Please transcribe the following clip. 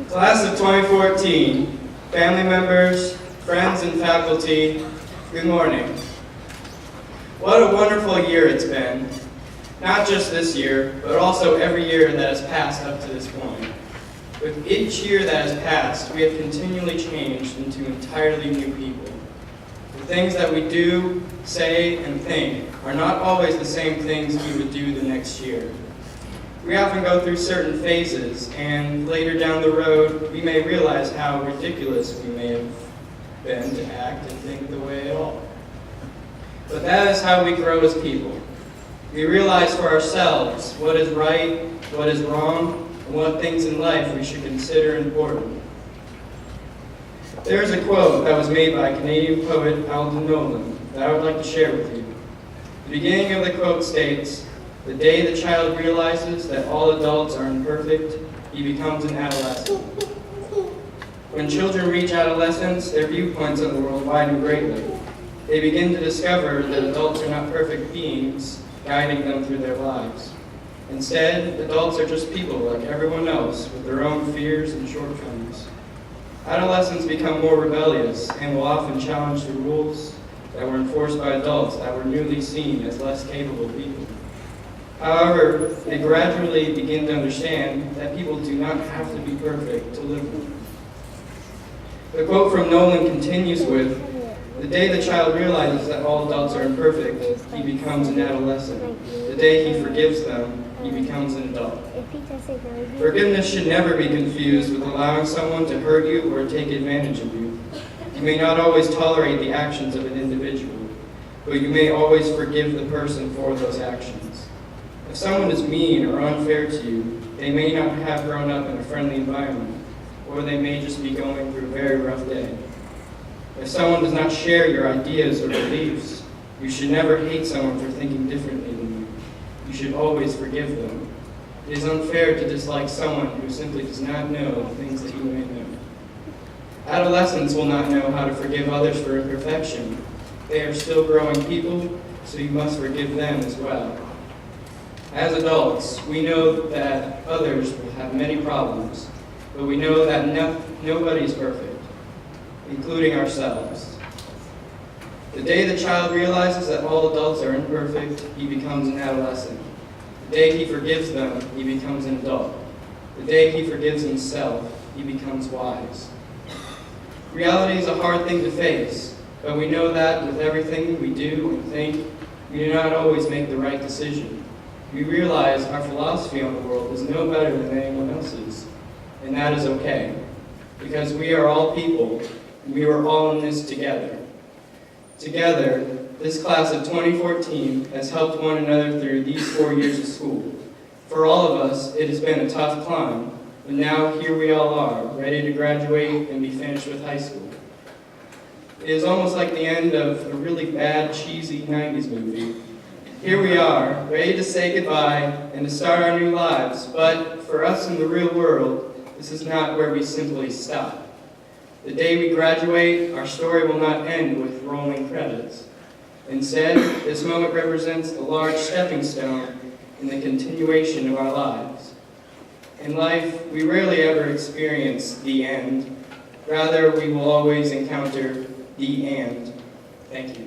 Class of 2014, family members, friends, and faculty, good morning. What a wonderful year it's been. Not just this year, but also every year that has passed up to this point. With each year that has passed, we have continually changed into entirely new people. The things that we do, say, and think are not always the same things we would do the next year. We often go through certain phases, and later down the road, we may realize how ridiculous we may have been to act and think the way at all. But that is how we grow as people. We realize for ourselves what is right, what is wrong, and what things in life we should consider important. There is a quote that was made by Canadian poet Alden Nolan that I would like to share with you. The beginning of the quote states, "The day the child realizes that all adults are imperfect, he becomes an adolescent." When children reach adolescence, their viewpoints on the world widen greatly. They begin to discover that adults are not perfect beings guiding them through their lives. Instead, adults are just people like everyone else with their own fears and shortcomings. Adolescents become more rebellious and will often challenge the rules that were enforced by adults that were newly seen as less capable people. However, they gradually begin to understand that people do not have to be perfect to live with. The quote from Nolan continues with, "The day the child realizes that all adults are imperfect, he becomes an adolescent. The day he forgives them, he becomes an adult." Forgiveness should never be confused with allowing someone to hurt you or take advantage of you. You may not always tolerate the actions of an individual, but you may always forgive the person for those actions. If someone is mean or unfair to you, they may not have grown up in a friendly environment, or they may just be going through a very rough day. If someone does not share your ideas or beliefs, you should never hate someone for thinking differently than you. You should always forgive them. It is unfair to dislike someone who simply does not know the things that you may know. Adolescents will not know how to forgive others for imperfection. They are still growing people, so you must forgive them as well. As adults, we know that others will have many problems, but we know that nobody is perfect, including ourselves. The day the child realizes that all adults are imperfect, he becomes an adolescent. The day he forgives them, he becomes an adult. The day he forgives himself, he becomes wise. Reality is a hard thing to face, but we know that with everything we do and think, we do not always make the right decision. We realize our philosophy on the world is no better than anyone else's, and that is okay, because we are all people, and we are all in this together. Together, this class of 2014 has helped one another through these 4 years of school. For all of us, it has been a tough climb, but now here we all are, ready to graduate and be finished with high school. It is almost like the end of a really bad, cheesy 90s movie. Here we are, ready to say goodbye and to start our new lives, but for us in the real world, this is not where we simply stop. The day we graduate, our story will not end with rolling credits. Instead, this moment represents a large stepping stone in the continuation of our lives. In life, we rarely ever experience the end. Rather, we will always encounter the end. Thank you.